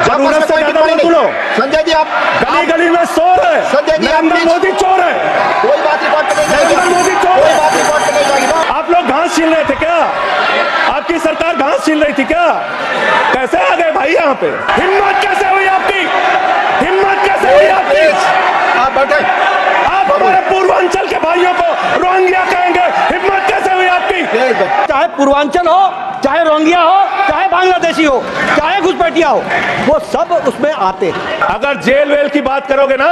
जरूरत से ज्यादा मत बोलो। संजय जी आप गली गली में शोर है, संजय जी नरेंद्र मोदी चोर है, कोई बात रिकॉर्ड पे नहीं जाएगी, नरेंद्र मोदी चोर कोई है। बात रिकॉर्ड पे नहीं जाएगी। आप लोग घास छीन रहे थे क्या? आपकी सरकार घास छीन रही थी क्या? कैसे आ गए भाई यहाँ पे? हिम्मत कैसे हुई आपकी? हिम्मत कैसे हुई आपकी? आप बैठे, आप हमारे पूर्वांचल के भाइयों को रोहिंग्या कहेंगे, हिम्मत कैसे हुई आपकी? चाहे पूर्वांचल हो, चाहे रोहिंग्या हो, चाहे बांग्लादेशी हो, चाहे घुसपैठिया हो, वो सब उसमें आते हैं। अगर जेल वेल की बात करोगे ना,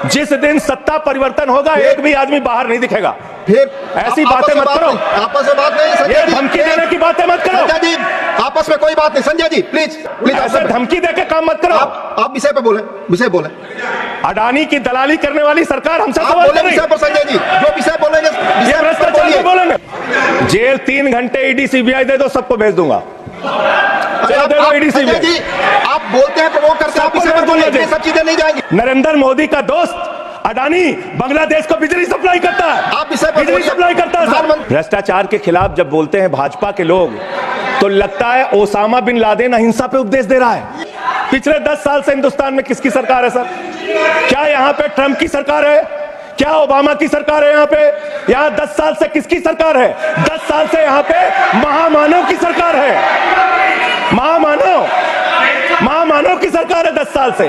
जिस दिन सत्ता परिवर्तन होगा एक भी आदमी बाहर नहीं दिखेगा। फिर ऐसी बातें मत करो, आपस में बात नहीं। ये संजय जी धमकी देने की बातें मत करो, संजय जी आपस में कोई बात नहीं। संजय जी प्लीज प्लीज ऐसे धमकी देके काम मत करो। आप विषय पे बोले, विषय बोले, अडानी की दलाली करने वाली सरकार हमसे आप सवाल बोले कर रही विषय पर। संजय जी जो विषय बोलेंगे ये विषय पर भ्रष्टाचार पे बोलिए। बोलेंगे। जेल 3 घंटे ईडी सीबीआई दे दो, सबको भेज दूंगा। चलो दे दो ईडी संजय सीबीआई। जी आप बोलते हैं प्रवोक करते हैं, आप विषय पर बोलिए, ये सब चीजें नहीं जाएंगी। नरेंद्र मोदी का दोस्त अडानी बांग्लादेश को बिजली सप्लाई करता है, आप विषय पर बिजली बोलिए। सप्लाई करता है सर। प्रधानमंत्री भ्रष्टाचार के खिलाफ जब बोलते हैं भाजपा के लोग, तो लगता है ओसामा बिन लादेन अहिंसा पे उपदेश दे रहा है। पिछले 10 साल से हिंदुस्तान में किसकी सरकार है सर? क्या यहाँ पे ट्रंप की सरकार है? क्या ओबामा की सरकार है? यहाँ पे यहाँ 10 साल से किसकी सरकार है? 10 साल से यहाँ पे महामानव की सरकार है। महामानव की सरकार है 10 साल से।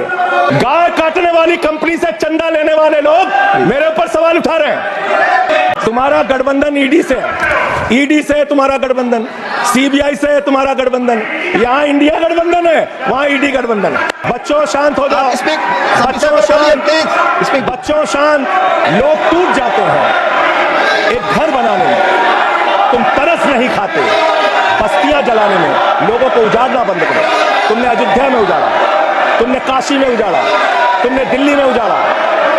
गाय काटने वाली कंपनी से चंदा लेने वाले लोग मेरे ऊपर सवाल उठा रहे हैं। तुम्हारा गठबंधन ईडी से है, ईडी से है तुम्हारा गठबंधन, सीबीआई से है तुम्हारा गठबंधन। यहाँ इंडिया गठबंधन है, वहाँ ईडी गठबंधन है। बच्चों शांत हो जाओ, बच्चों शांत, बच्चों शांत। लोग टूट जाते हैं एक घर बनाने में, तुम तरस नहीं खाते बस्तियां जलाने में। लोगों को उजाड़ना बंद करो। तुमने अयोध्या में उजाड़ा, तुमने काशी में उजाड़ा, तुमने दिल्ली में उजाड़ा।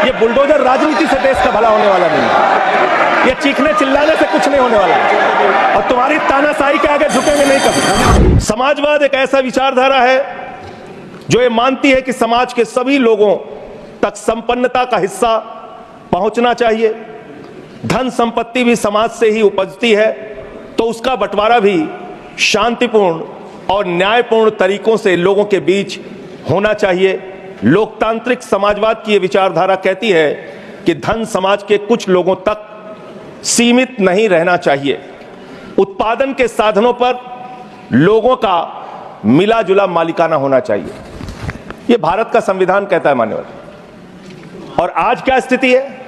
ये बुलडोजर राजनीति से देश का भला होने वाला नहीं है। ये चीखने चिल्लाने से कुछ नहीं होने वाला है। और तुम्हारी तानाशाही के आगे झुकेंगे नहीं कभी। समाजवाद एक ऐसा विचारधारा है जो ये मानती है कि समाज के सभी लोगों तक संपन्नता का हिस्सा पहुंचना चाहिए। धन संपत्ति भी समाज से ही उपजती है, तो उसका बंटवारा भी शांतिपूर्ण और न्यायपूर्ण तरीकों से लोगों के बीच होना चाहिए। लोकतांत्रिक समाजवाद की यह विचारधारा कहती है कि धन समाज के कुछ लोगों तक सीमित नहीं रहना चाहिए। उत्पादन के साधनों पर लोगों का मिला जुला मालिकाना होना चाहिए। यह भारत का संविधान कहता है मान्यवर। और आज क्या स्थिति है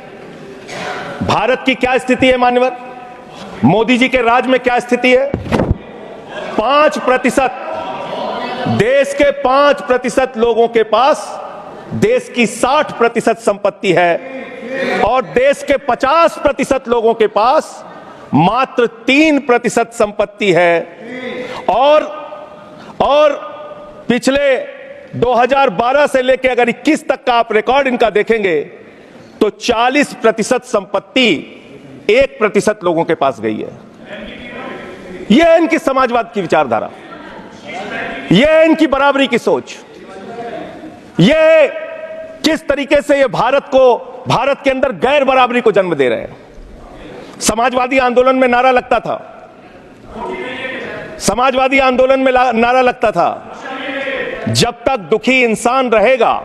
भारत की? क्या स्थिति है मान्यवर? मोदी जी के राज में क्या स्थिति है? 5%, देश के 5% लोगों के पास देश की 60% संपत्ति है, और देश के 50% लोगों के पास मात्र 3% संपत्ति है। और पिछले 2012 से लेकर अगर 21 तक का आप रिकॉर्ड इनका देखेंगे तो 40% संपत्ति 1% लोगों के पास गई है। यह है इनकी समाजवाद की विचारधारा, यह है इनकी बराबरी की सोच। यह किस तरीके से ये भारत के अंदर गैर बराबरी को जन्म दे रहे हैं। समाजवादी आंदोलन में नारा लगता था, समाजवादी आंदोलन में नारा लगता था, जब तक दुखी इंसान रहेगा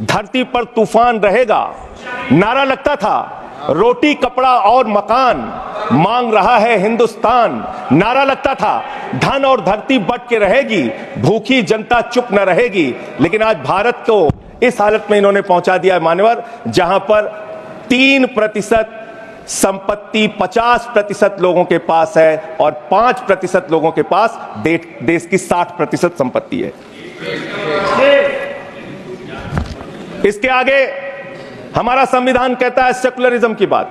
धरती पर तूफान रहेगा। नारा लगता था, रोटी कपड़ा और मकान मांग रहा है हिंदुस्तान। नारा लगता था, धन और धरती बट के रहेगी, भूखी जनता चुप न रहेगी। लेकिन आज भारत को इस हालत में इन्होंने पहुंचा दिया है मान्यवर, जहां पर 3% संपत्ति 50% लोगों के पास है और 5% लोगों के पास देश की 60% संपत्ति है। इसके आगे हमारा संविधान कहता है सेकुलरिज्म की बात,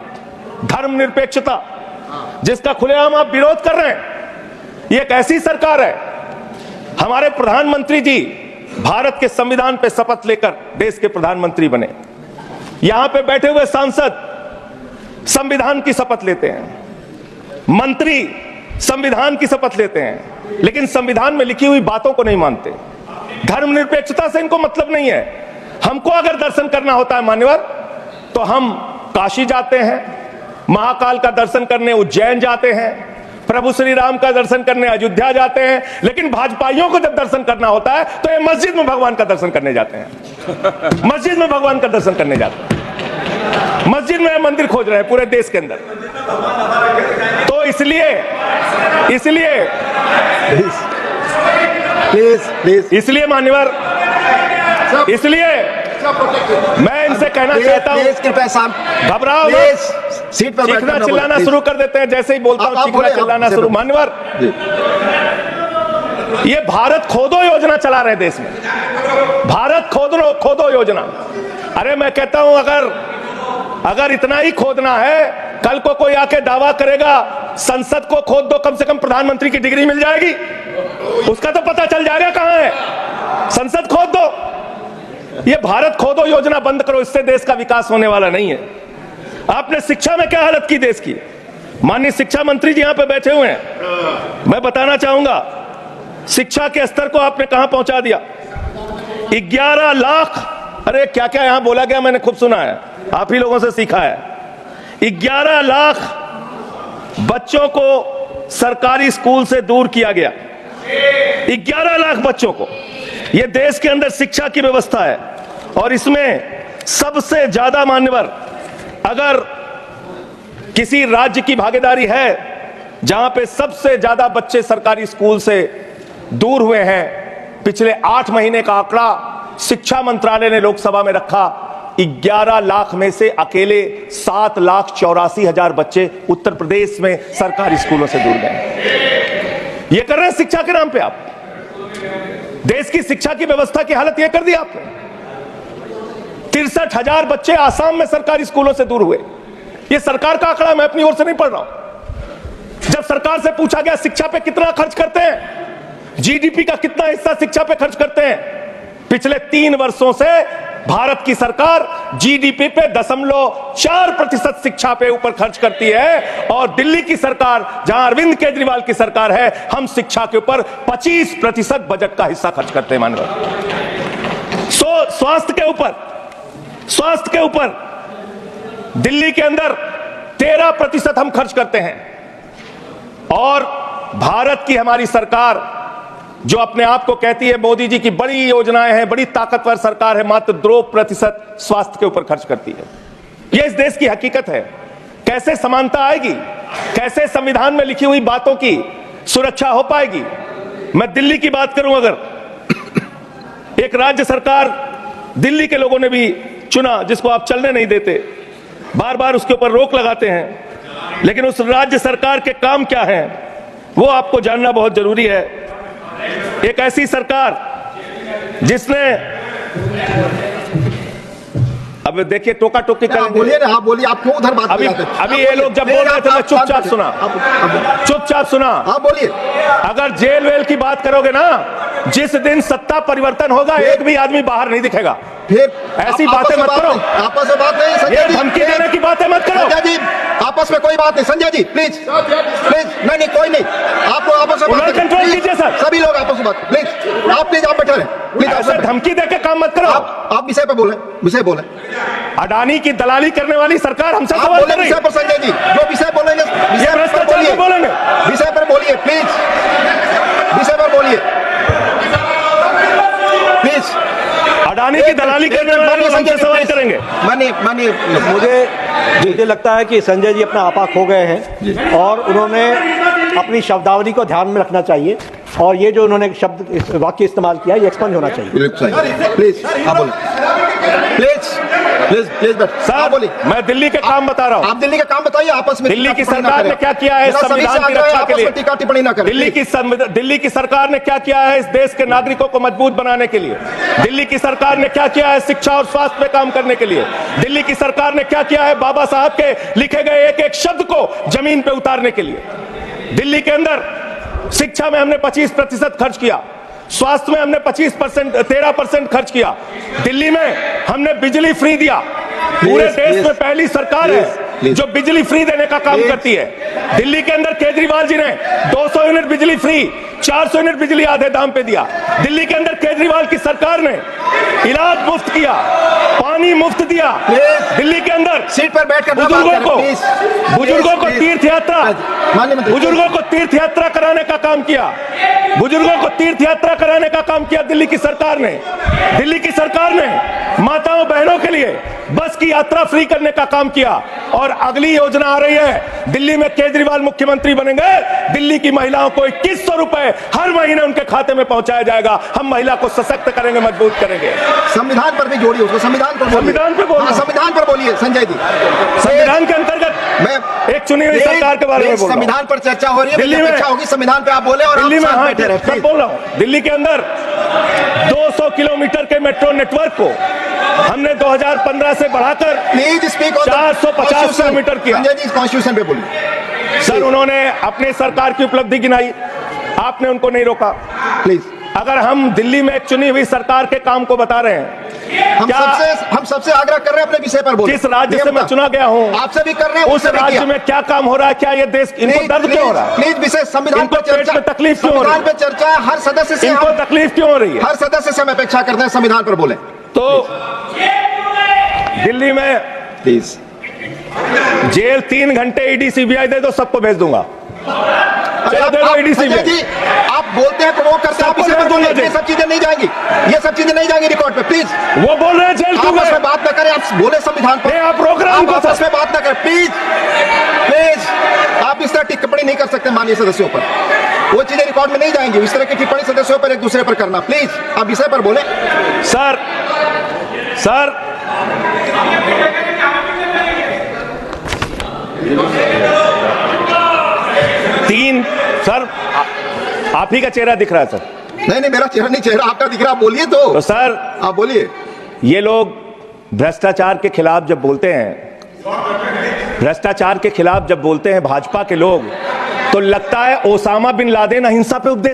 धर्मनिरपेक्षता, जिसका खुलेआम आप विरोध कर रहे हैं। ये एक ऐसी सरकार है, हमारे प्रधानमंत्री जी भारत के संविधान पे शपथ लेकर देश के प्रधानमंत्री बने। यहां पे बैठे हुए सांसद संविधान की शपथ लेते हैं, मंत्री संविधान की शपथ लेते हैं, लेकिन संविधान में लिखी हुई बातों को नहीं मानते। धर्मनिरपेक्षता से इनको मतलब नहीं है। हमको अगर दर्शन करना होता है मान्यवर, तो हम काशी जाते हैं, महाकाल का दर्शन करने उज्जैन जाते हैं, प्रभु श्री राम का दर्शन करने अयोध्या जाते हैं, लेकिन भाजपाइयों को जब दर्शन करना होता है तो ये मस्जिद में भगवान का दर्शन करने जाते हैं। मस्जिद में भगवान का दर्शन करने जाते हैं, मस्जिद में मंदिर खोज रहे हैं पूरे देश के अंदर। तो इसलिए इसलिए मान्यवर, इसलिए मैं इनसे कहना चाहता हूं, घबराओ मत। सीट पर चीखना चिल्लाना शुरू कर देते हैं, जैसे ही बोलता हूं चीखना चिल्लाना शुरू। मान्यवर, ये भारत खोदो योजना चला रहे देश में, भारत खोदो योजना। अरे मैं कहता हूं अगर इतना ही खोदना है, कल को कोई आके दावा करेगा संसद को खोद दो, कम से कम प्रधानमंत्री की डिग्री मिल जाएगी, उसका तो पता चल जाएगा कहां है। संसद खोद दो, ये भारत खोदो योजना बंद करो, इससे देश का विकास होने वाला नहीं है। आपने शिक्षा में क्या हालत की देश की? माननीय शिक्षा मंत्री जी यहां पे बैठे हुए हैं, मैं बताना चाहूंगा शिक्षा के स्तर को आपने कहां पहुंचा दिया। 11 लाख, अरे क्या क्या यहां बोला गया, मैंने खूब सुना है, आप ही लोगों से सीखा है। 11 लाख बच्चों को सरकारी स्कूल से दूर किया गया, 11 लाख बच्चों को। यह देश के अंदर शिक्षा की व्यवस्था है, और इसमें सबसे ज्यादा मान्यवर, अगर किसी राज्य की भागीदारी है जहां पे सबसे ज्यादा बच्चे सरकारी स्कूल से दूर हुए हैं, पिछले 8 महीने का आंकड़ा शिक्षा मंत्रालय ने लोकसभा में रखा, 11 लाख में से अकेले 7,84,000 बच्चे उत्तर प्रदेश में सरकारी स्कूलों से दूर गए। ये कर रहे हैं शिक्षा के नाम पे आप। देश की शिक्षा की व्यवस्था की हालत यह कर दी आपने। 63,000 बच्चे आसाम में सरकारी स्कूलों से दूर हुए। यह सरकार का आंकड़ा, मैं अपनी ओर से नहीं पढ़ रहा हूं। जब सरकार से पूछा गया शिक्षा पे कितना खर्च करते हैं, जीडीपी का कितना हिस्सा शिक्षा पे खर्च करते हैं, पिछले 3 वर्षों से भारत की सरकार जीडीपी पे 0.4% शिक्षा पे ऊपर खर्च करती है, और दिल्ली की सरकार, जहां अरविंद केजरीवाल की सरकार है, हम शिक्षा के ऊपर 25% बजट का हिस्सा खर्च करते हैं। मानव स्वास्थ्य के ऊपर दिल्ली के अंदर 13% हम खर्च करते हैं, और भारत की हमारी सरकार जो अपने आप को कहती है मोदी जी की बड़ी योजनाएं हैं, बड़ी ताकतवर सरकार है, मात्र 2% स्वास्थ्य के ऊपर खर्च करती है। यह इस देश की हकीकत है। कैसे समानता आएगी, कैसे संविधान में लिखी हुई बातों की सुरक्षा हो पाएगी? मैं दिल्ली की बात करूं, अगर एक राज्य सरकार, दिल्ली के लोगों ने भी चुना, जिसको आप चलने नहीं देते, बार बार उसके ऊपर रोक लगाते हैं, लेकिन उस राज्य सरकार के काम क्या हैं वो आपको जानना बहुत जरूरी है। एक ऐसी सरकार जिसने, अब देखिए टोका टोकी करेंगे, बोलिए ना, आप बोलिए, आप क्यों उधर बात अभी ये लोग जब बोल रहे थे मैं चुपचाप सुना। हाँ बोलिए। अगर जेल वेल की बात करोगे ना, जिस दिन सत्ता परिवर्तन होगा एक भी आदमी बाहर नहीं दिखेगा। फिर ऐसी बातें मत करो, आपस में बात नहीं, संजय जी, धमकी देने की बातें मत करो। संजय जी, आपस में कोई बात नहीं, संजय जी प्लीज नहीं कोई नहीं, आपको आपस में बात कंट्रोल कीजिए सर, सभी लोग आपस में बात, प्लीज आप बैठे रहे, प्लीज ऐसे धमकी देकर काम मत करो। आप विषय पे बोले। अडानी की दलाली करने वाली सरकार हमसे सवाल कर रही है। विषय पर संजय जी, जो विषय बोलेंगे विषय पर बोलिए, प्लीज विषय पर बोलिए प्लीज। अडानी की दलाली करने वाले लोग हमसे सवाल करेंगे। मानिए, मुझे लगता है कि संजय जी अपना आपा खो गए हैं, और उन्होंने अपनी शब्दावली को ध्यान में रखना चाहिए, और ये जो उन्होंने शब्द वाक्य इस्तेमाल किया ये एक्सपंज होना चाहिए। प्लीज आप बोलिए, प्लीज सर बोलिए। मैं दिल्ली के काम बता रहा हूँ, आप दिल्ली का काम बताइए। आपस में दिल्ली की सरकार ने क्या किया है संविधान की रक्षा के लिए, टीका टिप्पणी ना करें। दिल्ली की सरकार ने क्या किया है इस देश के नागरिकों को मजबूत बनाने के लिए? दिल्ली की सरकार ने क्या किया है शिक्षा और स्वास्थ्य पे काम करने के लिए? दिल्ली की सरकार ने क्या किया है बाबा साहब के लिखे गए एक एक शब्द को जमीन पे उतारने के लिए? दिल्ली के अंदर शिक्षा में हमने 25% खर्च किया, स्वास्थ्य में हमने 13% खर्च किया, दिल्ली में हमने बिजली फ्री दिया, पूरे देश में पहली सरकार है प्लीज। जो बिजली फ्री देने का काम प्लीज। करती है। दिल्ली के अंदर केजरीवाल जी ने 200 यूनिट बिजली फ्री, 400 यूनिट बिजली आधे दाम पे दिया। दिल्ली के अंदर केजरीवाल की सरकार ने इलाज मुफ्त किया, पानी मुफ्त दिया। प्लीज। दिल्ली के अंदर सीट पर बैठकर ना बात बुजुर्गों करें, को प्लीज। बुजुर्गों को प्लीज। तीर्थ यात्रा माननीय मंत्री, बुजुर्गों को तीर्थ यात्रा कराने का काम किया। बुजुर्गों को तीर्थ यात्रा कराने का काम किया दिल्ली की सरकार ने। दिल्ली की सरकार ने माताओं बहनों के लिए बस की यात्रा फ्री करने का काम किया। और अगली योजना आ रही है, दिल्ली में केजरीवाल मुख्यमंत्री बनेंगे, दिल्ली की महिलाओं को 2100 रुपए हर महीने उनके खाते में पहुंचाया जाएगा। हम महिला को सशक्त करेंगे, मजबूत करेंगे। संविधान पर भी जोड़िए उसको, संविधान पर बोलिए। संविधान पे बोल रहा हाँ, हूं। संविधान पर बोलिए संजय जी। संविधान के अंतर्गत मैं एक चुनी हुई सरकार के बारे में बोल रहा हूं। संविधान पर चर्चा हो रही है, दिल्ली में चर्चा होगी, संविधान पे आप बोले और दिल्ली आप में साथ हाँ, बैठे रहे, सब प्लीज। बोल रहा हूं। दिल्ली के अंदर 200 किलोमीटर के मेट्रो नेटवर्क को हमने 2015 से बढ़ाकर please speak on the 450 kilometre किया। संजय जी कॉन्स्टिट्यूशन पे बोलिए सर, उन्होंने अपनी सरकार की उपलब्धि गिनाई, आपने उनको नहीं रोका। प्लीज। अगर हम दिल्ली में एक चुनी हुई सरकार के काम को बता रहे हैं, हम सबसे आग्रह कर रहे हैं अपने विषय पर बोलिए। जिस राज्य से मैं चुना गया हूं, आपसे भी कर रहे हैं, उस उससे भी राज्य किया। में क्या काम हो रहा है, क्या ये देश इनको दर्द क्यों हो रहा है, प्लीज विषय संविधान इनको पर पेट चर्चा, में तकलीफ क्यों हो रही है? संविधान पे चर्चा है, हर सदस्य से इनको तकलीफ क्यों हो रही है? हर सदस्य से हम अपेक्षा करते हैं संविधान पर बोले तो दिल्ली में प्लीज। जेल 3 घंटे ईडी सीबीआई दे दो, सबको भेज दूंगा। चलो दे दो ईडी संजय सीबीआई। जी आप बोलते हैं, प्रवोक करते हैं, आप सबको इसे पर भेज दूंगा बोलिए। ये जेल। सब चीजें नहीं जाएंगी, ये सब चीजें नहीं जाएंगी रिकॉर्ड पे, प्लीज। वो बोल रहे हैं जेल क्यों आपस गए? में बात न करें, आप बोले संविधान पर। नहीं, आप रोक रहे हैं आप उनको, आपस सर। में बात न करें, प्लीज प्लीज। आप इस तरह टिप्पणी नहीं कर सकते माननीय सदस्यों पर, वो चीजें रिकॉर्ड में नहीं जाएंगी। इस तरह की टिप्पणी सदस्यों पर एक दूसरे पर करना, प्लीज आप विषय पर बोले। सर सर आप ही का चेहरा दिख रहा है सर। नहीं मेरा चेहरा नहीं, चेहरा आपका दिख रहा, आप बोलिए तो सर आप बोलिए। ये लोग भ्रष्टाचार के खिलाफ जब बोलते हैं, भ्रष्टाचार के खिलाफ जब बोलते हैं भाजपा के लोग, तो लगता है ओसामा बिन लादेन अहिंसा पे उपदेश